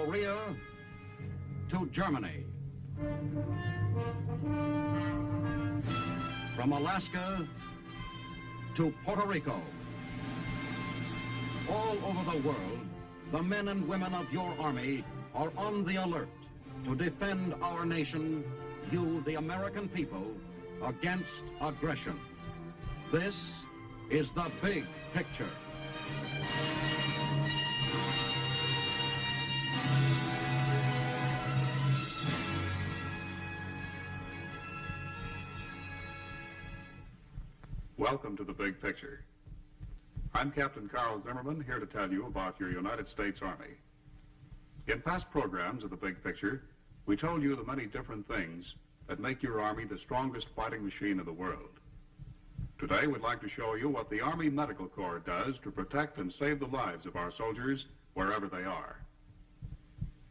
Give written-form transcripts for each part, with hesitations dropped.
Korea to Germany. From Alaska to Puerto Rico. All over the world, the men and women of your Army are on the alert to defend our nation, you, the American people, against aggression. This is the big picture. Welcome to the big picture. I'm Captain Zimmerman, here to tell you about your United States Army. In past programs of the big picture, we told you the many different things that make your Army the strongest fighting machine in the world. Today, we'd like to show you what the Army Medical Corps does to protect and save the lives of our soldiers wherever they are.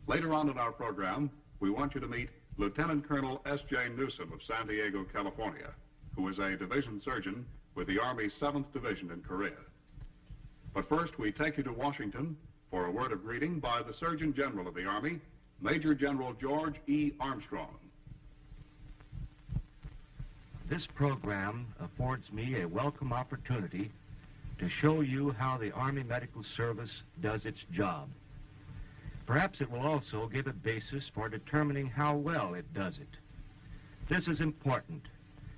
Later on in our program, we want you to meet Lieutenant Colonel S.J. Newsom of San Diego, California, who is a division surgeon with the Army's 7th Division in Korea. But first, we take you to Washington for a word of greeting by the Surgeon General of the Army, Major General George E. Armstrong. This program affords me a welcome opportunity to show you how the Army Medical Service does its job. Perhaps it will also give a basis for determining how well it does it. This is important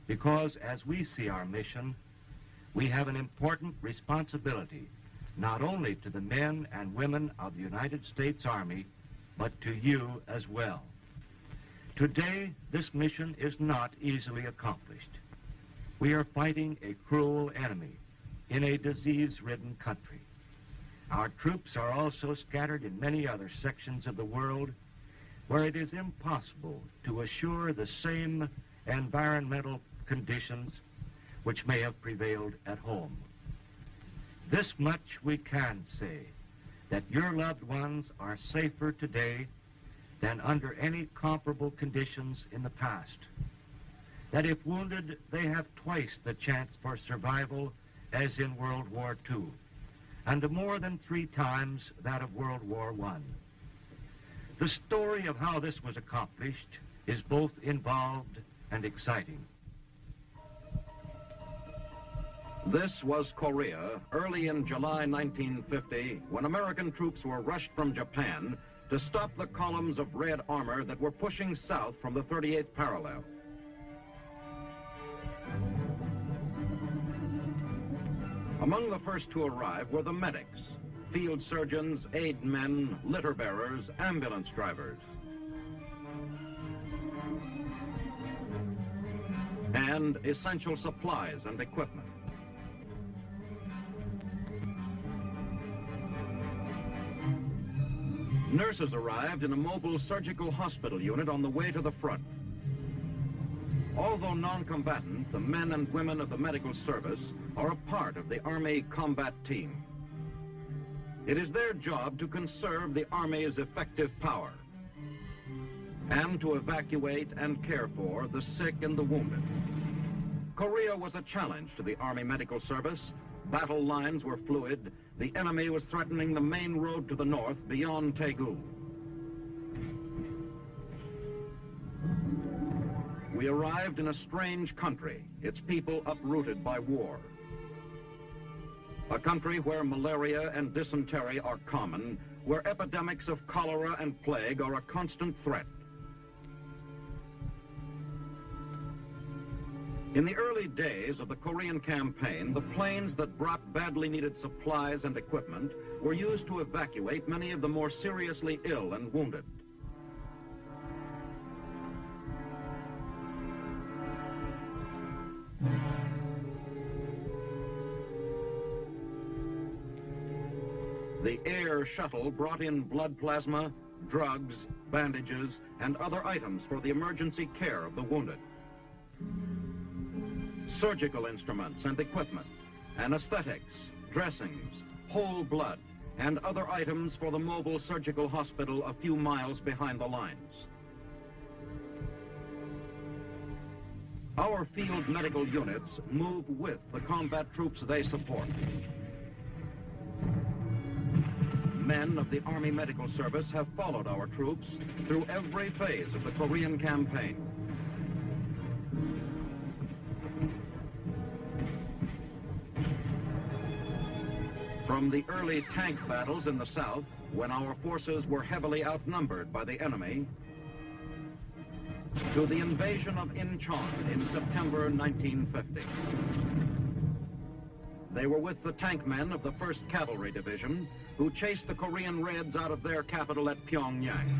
because as we see our mission, we have an important responsibility not only to the men and women of the United States Army, but to you as well. Today, this mission is not easily accomplished. We are fighting a cruel enemy in a disease-ridden country. Our troops are also scattered in many other sections of the world where it is impossible to assure the same environmental conditions which may have prevailed at home. This much we can say, that your loved ones are safer today than under any comparable conditions in the past. That if wounded, they have twice the chance for survival as in World War II, and more than 3 times that of World War I. The story of how this was accomplished is both involved and exciting. This was Korea early in July 1950 when American troops were rushed from Japan to stop the columns of red armor that were pushing south from the 38th parallel. Among the first to arrive were the medics, field surgeons, aid men, litter bearers, ambulance drivers. And essential supplies and equipment. Nurses arrived in a mobile surgical hospital unit on the way to the front. Although non-combatant, the men and women of the medical service are a part of the Army combat team. It is their job to conserve the Army's effective power and to evacuate and care for the sick and the wounded. Korea was a challenge to the Army Medical Service. Battle lines were fluid. The enemy was threatening the main road to the north beyond Daegu. We arrived in a strange country, its people uprooted by war. A country where malaria and dysentery are common, where epidemics of cholera and plague are a constant threat. In the early days of the Korean campaign, the planes that brought badly needed supplies and equipment were used to evacuate many of the more seriously ill and wounded. The air shuttle brought in blood plasma, drugs, bandages, and other items for the emergency care of the wounded. Surgical instruments and equipment, anesthetics, dressings, whole blood, and other items for the mobile surgical hospital a few miles behind the lines. Our field medical units move with the combat troops they support. Men of the Army Medical Service have followed our troops through every phase of the Korean campaign. From the early tank battles in the south, when our forces were heavily outnumbered by the enemy, to the invasion of Incheon in September 1950. They were with the tank men of the 1st Cavalry Division, who chased the Korean Reds out of their capital at Pyongyang.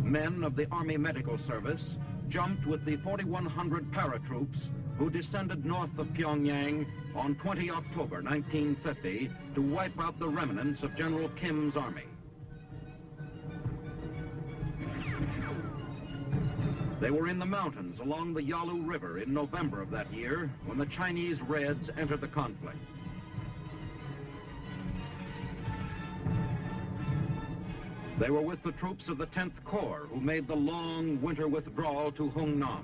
Men of the Army Medical Service jumped with the 4,100 paratroops who descended north of Pyongyang on 20 October 1950 to wipe out the remnants of General Kim's army. They were in the mountains along the Yalu River in November of that year when the Chinese Reds entered the conflict. They were with the troops of the 10th Corps who made the long winter withdrawal to Hungnam.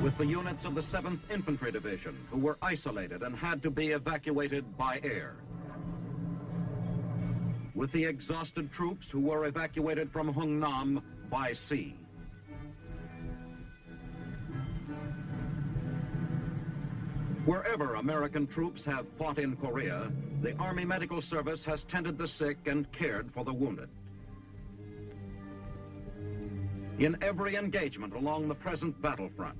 With the units of the 7th Infantry Division who were isolated and had to be evacuated by air. With the exhausted troops who were evacuated from Hungnam by sea. Wherever American troops have fought in Korea, the Army Medical Service has tended the sick and cared for the wounded. In every engagement along the present battlefront,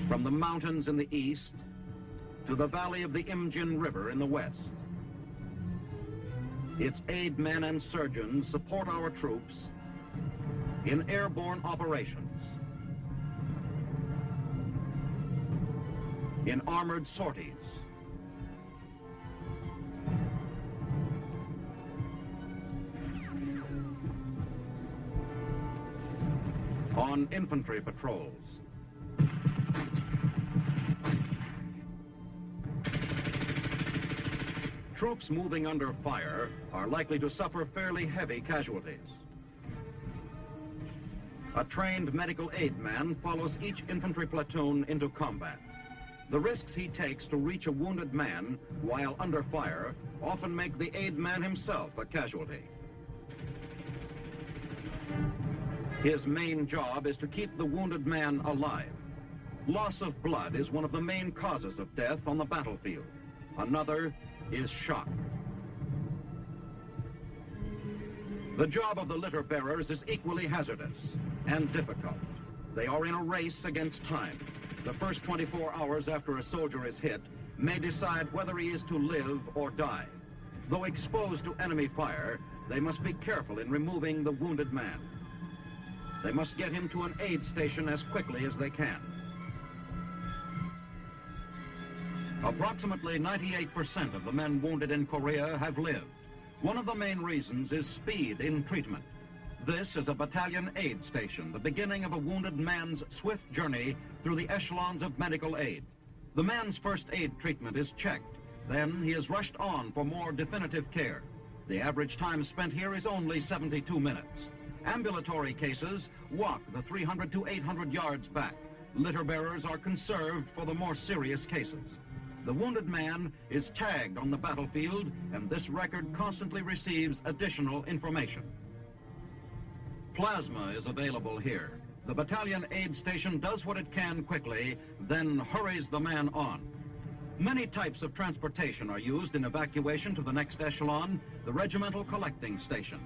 from the mountains in the east to the valley of the Imjin River in the west, its aid men and surgeons support our troops in airborne operations, in armored sorties, on infantry patrols, troops moving under fire are likely to suffer fairly heavy casualties. A trained medical aid man follows each infantry platoon into combat. The risks he takes to reach a wounded man while under fire often make the aid man himself a casualty. His main job is to keep the wounded man alive. Loss of blood is one of the main causes of death on the battlefield. Another is shock. The job of the litter bearers is equally hazardous and difficult. They are in a race against time. The first 24 hours after a soldier is hit may decide whether he is to live or die. Though exposed to enemy fire, they must be careful in removing the wounded man. They must get him to an aid station as quickly as they can. Approximately 98% of the men wounded in Korea have lived. One of the main reasons is speed in treatment. This is a battalion aid station, the beginning of a wounded man's swift journey through the echelons of medical aid. The man's first aid treatment is checked. Then he is rushed on for more definitive care. The average time spent here is only 72 minutes. Ambulatory cases walk the 300 to 800 yards back. Litter bearers are conserved for the more serious cases. The wounded man is tagged on the battlefield, and this record constantly receives additional information. Plasma is available here. The battalion aid station does what it can quickly, then hurries the man on. Many types of transportation are used in evacuation to the next echelon, the regimental collecting station.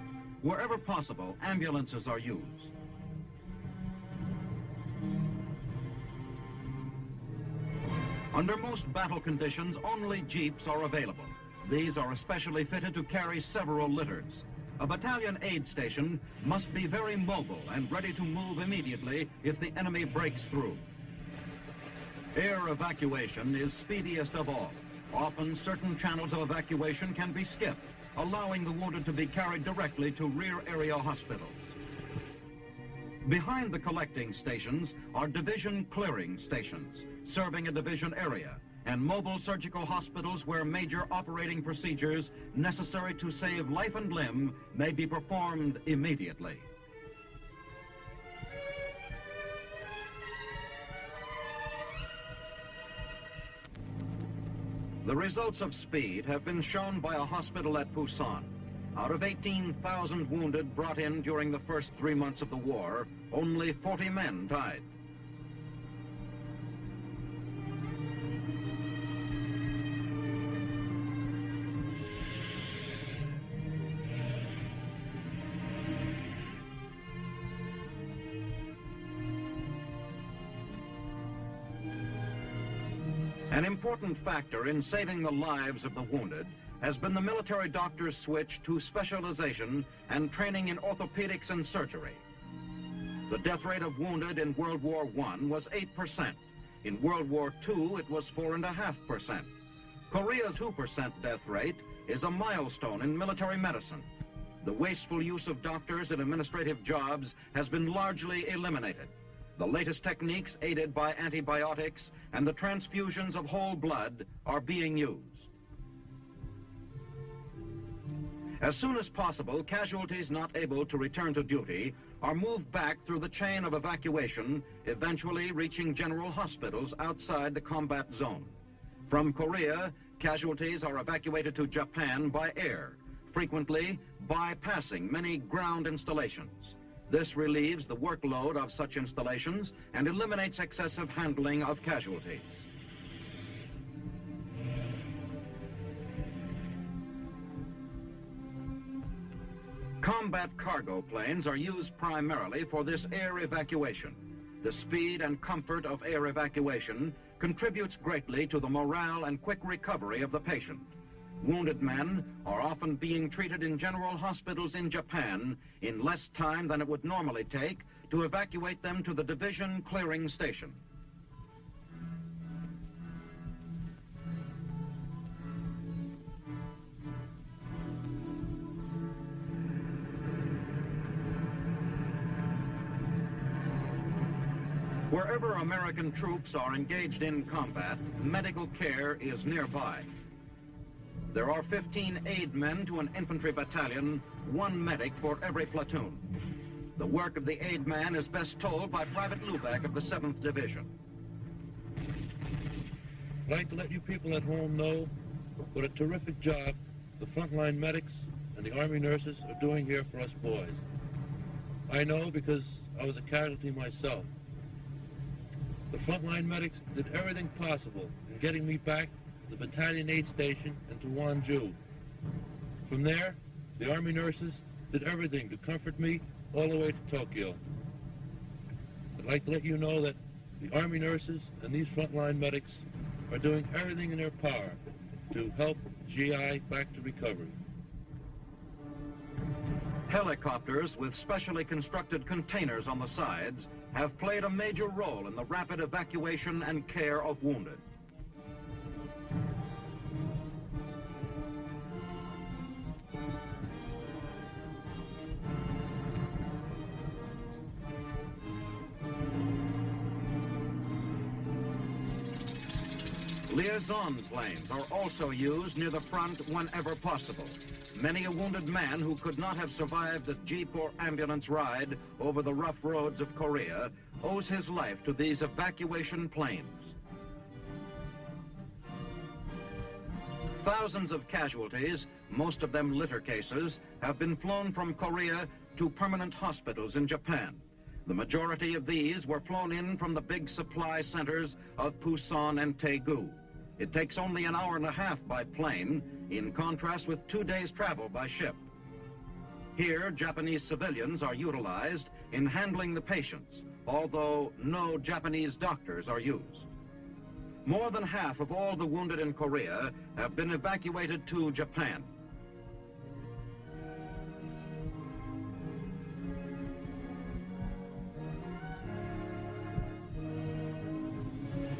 Wherever possible, ambulances are used. Under most battle conditions, only jeeps are available. These are especially fitted to carry several litters. A battalion aid station must be very mobile and ready to move immediately if the enemy breaks through. Air evacuation is speediest of all. Often, certain channels of evacuation can be skipped, allowing the wounded to be carried directly to rear area hospitals. Behind the collecting stations are division clearing stations, serving a division area. and mobile surgical hospitals where major operating procedures necessary to save life and limb may be performed immediately. The results of speed have been shown by a hospital at Busan. Out of 18,000 wounded brought in during the first 3 months of the war, only 40 men died. An important factor in saving the lives of the wounded has been the military doctor's switch to specialization and training in orthopedics and surgery. The death rate of wounded in World War I was 8%. In World War II, it was 4.5%. Korea's 2% death rate is a milestone in military medicine. The wasteful use of doctors in administrative jobs has been largely eliminated. The latest techniques, aided by antibiotics and the transfusions of whole blood, are being used. As soon as possible, casualties not able to return to duty are moved back through the chain of evacuation, eventually reaching general hospitals outside the combat zone. From Korea, casualties are evacuated to Japan by air, frequently bypassing many ground installations. This relieves the workload of such installations and eliminates excessive handling of casualties. Combat cargo planes are used primarily for this air evacuation. The speed and comfort of air evacuation contributes greatly to the morale and quick recovery of the patient. Wounded men are often being treated in general hospitals in Japan in less time than it would normally take to evacuate them to the division clearing station. Wherever American troops are engaged in combat, medical care is nearby. There are 15 aid men to an infantry battalion, 1 medic for every platoon. The work of the aid man is best told by Private Lubeck of the 7th Division. I'd like to let you people at home know what a terrific job the frontline medics and the Army nurses are doing here for us boys. I know because I was a casualty myself. The frontline medics did everything possible in getting me back to the battalion aid station and to Wonju. From there, the Army nurses did everything to comfort me all the way to Tokyo. I'd like to let you know that the Army nurses and these frontline medics are doing everything in their power to help GI back to recovery. Helicopters with specially constructed containers on the sides have played a major role in the rapid evacuation and care of wounded. Liaison planes are also used near the front whenever possible. Many a wounded man who could not have survived a jeep or ambulance ride over the rough roads of Korea owes his life to these evacuation planes. Thousands of casualties, most of them litter cases, have been flown from Korea to permanent hospitals in Japan. The majority of these were flown in from the big supply centers of Busan and Daegu. It takes only an hour and a half by plane, in contrast with 2 days' travel by ship. Here, Japanese civilians are utilized in handling the patients, although no Japanese doctors are used. More than half of all the wounded in Korea have been evacuated to Japan.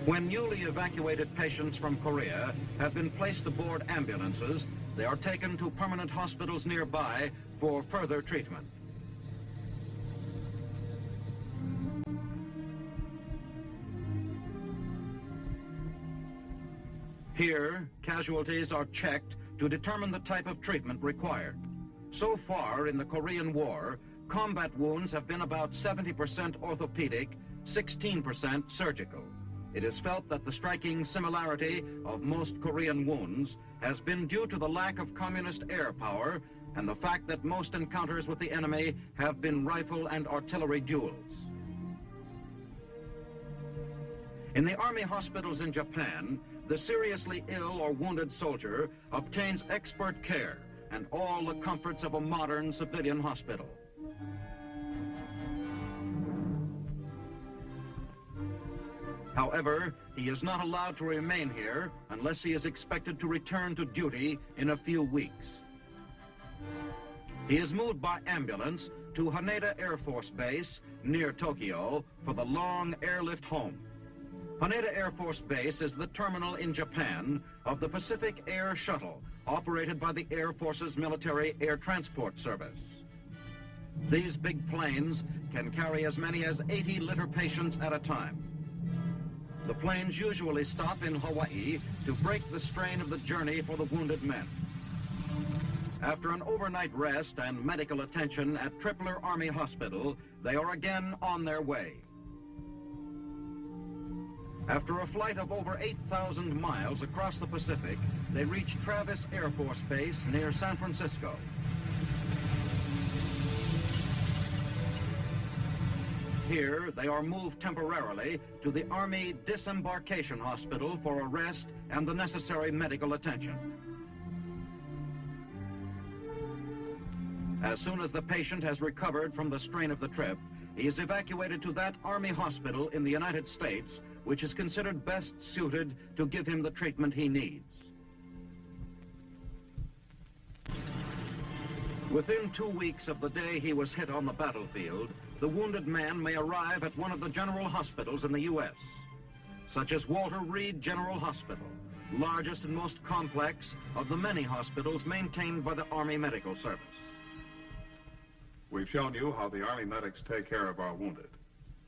When newly evacuated patients from Korea have been placed aboard ambulances, they are taken to permanent hospitals nearby for further treatment. Here, casualties are checked to determine the type of treatment required. So far in the Korean War, combat wounds have been about 70% orthopedic, 16% surgical. It is felt that the striking similarity of most Korean wounds has been due to the lack of communist air power and the fact that most encounters with the enemy have been rifle and artillery duels. In the army hospitals in Japan, the seriously ill or wounded soldier obtains expert care and all the comforts of a modern civilian hospital. However, he is not allowed to remain here unless he is expected to return to duty in a few weeks. He is moved by ambulance to Haneda Air Force Base near Tokyo for the long airlift home. Haneda Air Force Base is the terminal in Japan of the Pacific Air Shuttle, operated by the Air Force's Military Air Transport Service. These big planes can carry as many as 80 litter patients at a time. The planes usually stop in Hawaii to break the strain of the journey for the wounded men. After an overnight rest and medical attention at Tripler Army Hospital, they are again on their way. After a flight of over 8,000 miles across the Pacific, they reach Travis Air Force Base near San Francisco. Here, they are moved temporarily to the Army Disembarkation Hospital for a rest and the necessary medical attention. As soon as the patient has recovered from the strain of the trip, he is evacuated to that Army hospital in the United States, which is considered best suited to give him the treatment he needs. Within 2 weeks of the day he was hit on the battlefield, the wounded man may arrive at one of the general hospitals in the U.S., such as Walter Reed General Hospital, largest and most complex of the many hospitals maintained by the Army Medical Service. We've shown you how the Army medics take care of our wounded.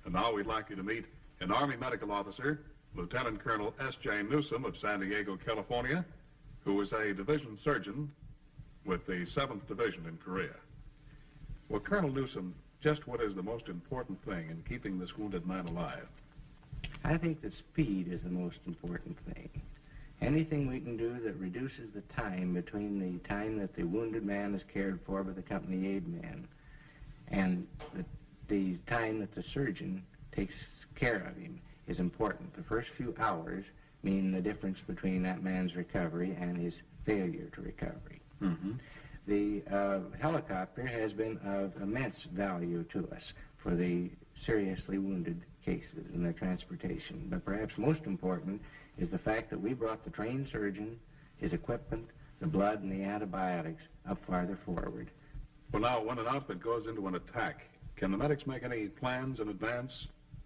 And now we'd like you to meet an Army medical officer, Lieutenant Colonel S.J. Newsom of San Diego, California, who is a division surgeon with the 7th Division in Korea. Well, Colonel Newsom, just what is the most important thing in keeping this wounded man alive? I think that speed is the most important thing. Anything we can do that reduces the time between the time that the wounded man is cared for by the company aid man and the time that the surgeon takes care of him is important. The first few hours mean the difference between that man's recovery and his failure to recovery. Mm-hmm. The helicopter has been of immense value to us for the seriously wounded cases and their transportation. But perhaps most important is the fact that we brought the trained surgeon, his equipment, the blood, and the antibiotics up farther forward. Well, now, when an outfit goes into an attack, can the medics make any plans in advance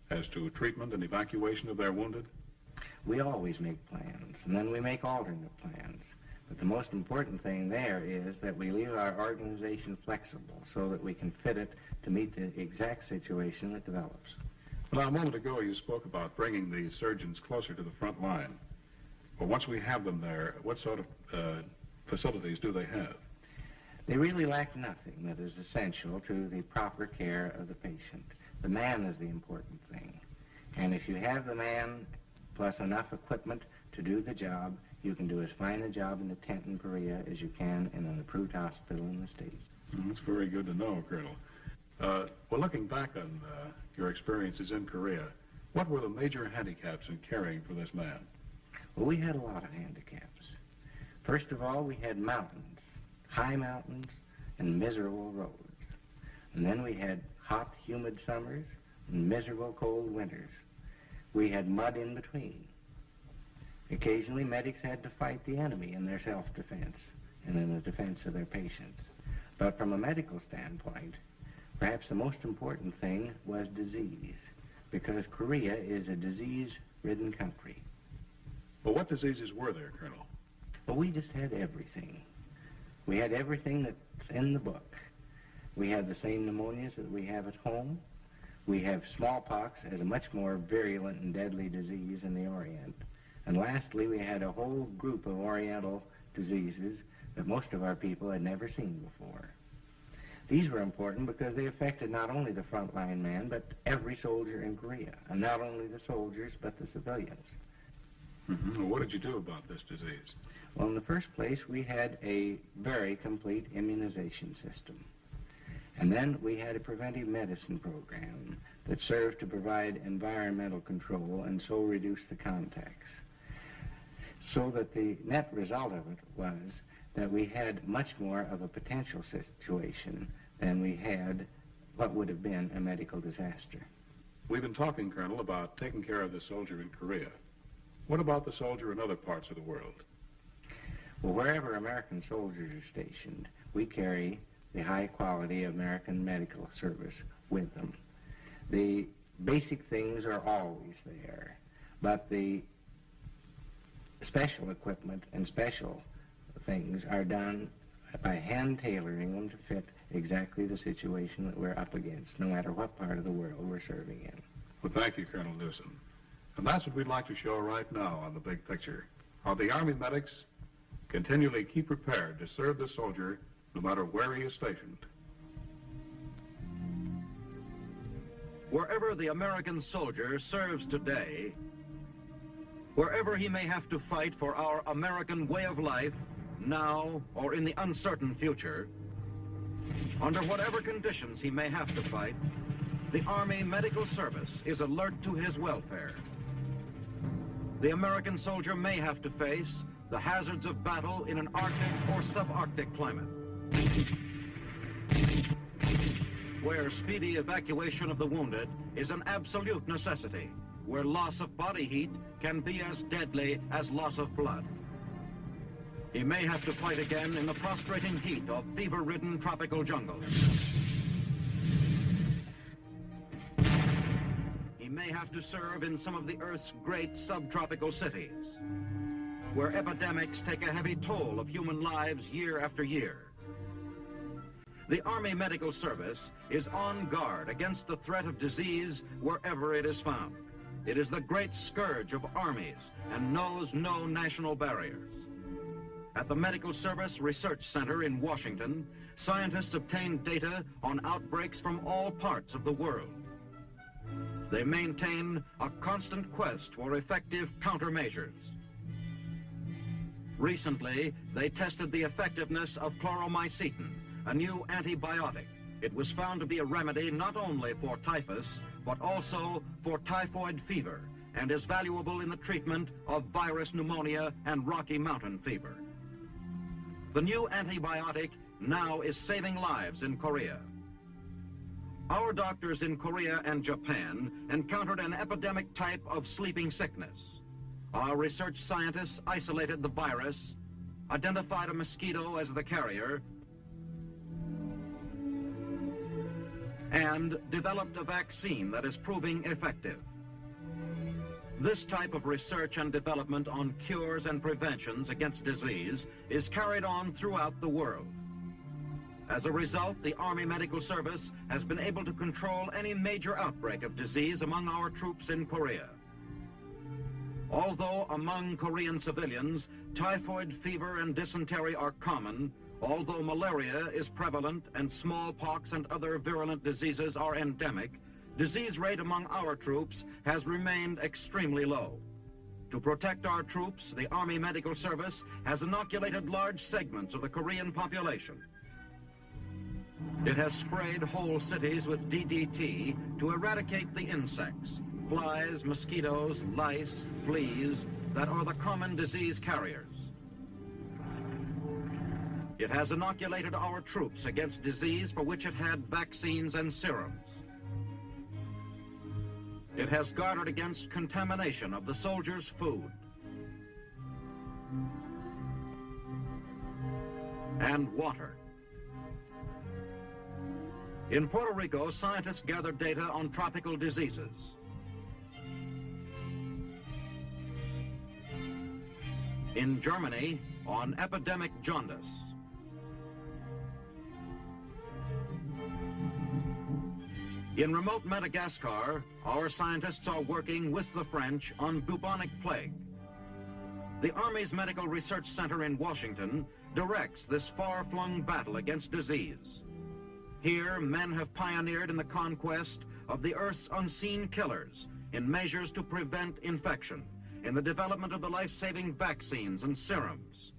as to treatment and evacuation of their wounded? We always make plans, and then we make alternate plans. But the most important thing there is that we leave our organization flexible so that we can fit it to meet the exact situation that develops. Well, now, a moment ago you spoke about bringing the surgeons closer to the front line. Well, once we have them there, what sort of facilities do they have? They really lack nothing that is essential to the proper care of the patient. The man is the important thing. And if you have the man plus enough equipment to do the job, you can do as fine a job in a tent in Korea as you can in an approved hospital in the States. That's very good to know, Colonel. Well, looking back on your experiences in Korea, what were the major handicaps in caring for this man? Well, we had a lot of handicaps. First of all, we had mountains, high mountains, and miserable roads. And then we had hot, humid summers and miserable cold winters. We had mud in between. Occasionally, medics had to fight the enemy in their self-defense and in the defense of their patients. But from a medical standpoint, perhaps the most important thing was disease, because Korea is a disease-ridden country. Well, what diseases were there, Colonel? Well, we just had everything. We had everything that's in the book. We had the same pneumonias that we have at home. We have smallpox as a much more virulent and deadly disease in the Orient. And lastly, we had a whole group of Oriental diseases that most of our people had never seen before. These were important because they affected not only the frontline man, but every soldier in Korea, and not only the soldiers, but the civilians. Mm-hmm. Well, what did you do about this disease? Well, in the first place, we had a very complete immunization system. And then we had a preventive medicine program that served to provide environmental control and so reduce the contacts. So that the net result of it was that we had much more of a potential situation than we had what would have been a medical disaster. We've been talking, Colonel, about taking care of the soldier in Korea. What about the soldier in other parts of the world? Well, wherever American soldiers are stationed, we carry the high quality American medical service with them. The basic things are always there, but the special equipment and special things are done by hand tailoring them to fit exactly the situation that we're up against, no matter what part of the world we're serving in. Well, thank you, Colonel Newsom. And that's what we'd like to show right now on the big picture, how the Army medics continually keep prepared to serve the soldier no matter where he is stationed. Wherever the American soldier serves today, wherever he may have to fight for our American way of life, now or in the uncertain future, under whatever conditions he may have to fight, the Army Medical Service is alert to his welfare. The American soldier may have to face the hazards of battle in an Arctic or subarctic climate, where speedy evacuation of the wounded is an absolute necessity, where loss of body heat can be as deadly as loss of blood. He may have to fight again in the prostrating heat of fever-ridden tropical jungles. He may have to serve in some of the Earth's great subtropical cities, where epidemics take a heavy toll of human lives year after year. The Army Medical Service is on guard against the threat of disease wherever it is found. It is the great scourge of armies and knows no national barriers. At the Medical Service Research Center in Washington, scientists obtain data on outbreaks from all parts of the world. They maintain a constant quest for effective countermeasures. Recently, they tested the effectiveness of chloromycetin, a new antibiotic. It was found to be a remedy not only for typhus, but also for typhoid fever, and is valuable in the treatment of virus pneumonia and Rocky Mountain fever. The new antibiotic now is saving lives in Korea. Our doctors in Korea and Japan encountered an epidemic type of sleeping sickness. Our research scientists isolated the virus, identified a mosquito as the carrier, and developed a vaccine that is proving effective. This type of research and development on cures and preventions against disease is carried on throughout the world. As a result, the Army Medical Service has been able to control any major outbreak of disease among our troops in Korea. Although among Korean civilians, typhoid fever and dysentery are common, although malaria is prevalent and smallpox and other virulent diseases are endemic, disease rate among our troops has remained extremely low. To protect our troops, the Army Medical Service has inoculated large segments of the Korean population. It has sprayed whole cities with DDT to eradicate the insects, flies, mosquitoes, lice, fleas, that are the common disease carriers. It has inoculated our troops against disease for which it had vaccines and serums. It has guarded against contamination of the soldiers' food and water. In Puerto Rico, scientists gathered data on tropical diseases. In Germany, on epidemic jaundice. In remote Madagascar, our scientists are working with the French on bubonic plague. The Army's Medical Research Center in Washington directs this far-flung battle against disease. Here, men have pioneered in the conquest of the Earth's unseen killers in measures to prevent infection, in the development of the life-saving vaccines and serums,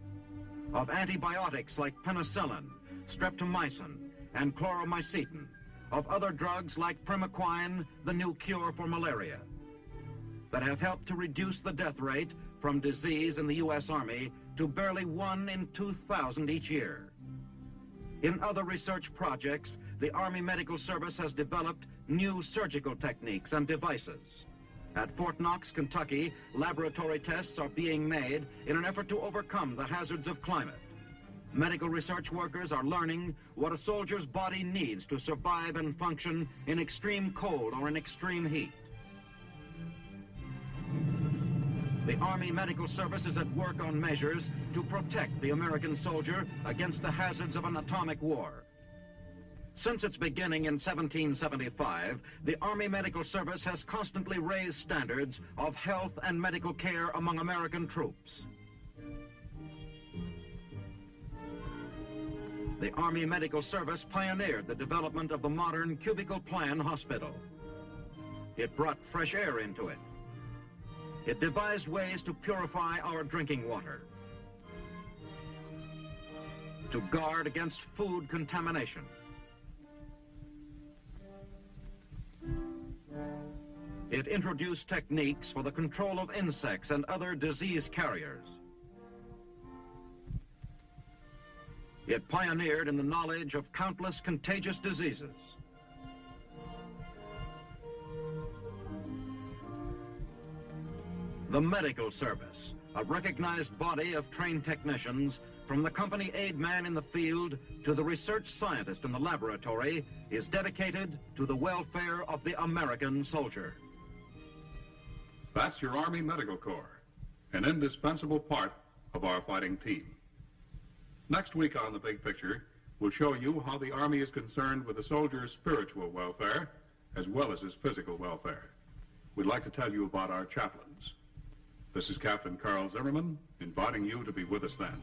of antibiotics like penicillin, streptomycin, and chloromycetin, of other drugs like primaquine, the new cure for malaria, that have helped to reduce the death rate from disease in the U.S. Army to barely 1 in 2,000 each year. In other research projects, the Army Medical Service has developed new surgical techniques and devices. At Fort Knox, Kentucky, laboratory tests are being made in an effort to overcome the hazards of climate. Medical research workers are learning what a soldier's body needs to survive and function in extreme cold or in extreme heat. The Army Medical Service is at work on measures to protect the American soldier against the hazards of an atomic war. Since its beginning in 1775, the Army Medical Service has constantly raised standards of health and medical care among American troops. The Army Medical Service pioneered the development of the modern cubicle plan hospital. It brought fresh air into it. It devised ways to purify our drinking water, to guard against food contamination. It introduced techniques for the control of insects and other disease carriers. It pioneered in the knowledge of countless contagious diseases. The Medical Service, a recognized body of trained technicians, from the company aid man in the field to the research scientist in the laboratory, is dedicated to the welfare of the American soldier. That's your Army Medical Corps, an indispensable part of our fighting team. Next week on The Big Picture, we'll show you how the Army is concerned with the soldier's spiritual welfare as well as his physical welfare. We'd like to tell you about our chaplains. This is Captain Carl Zimmerman, inviting you to be with us then.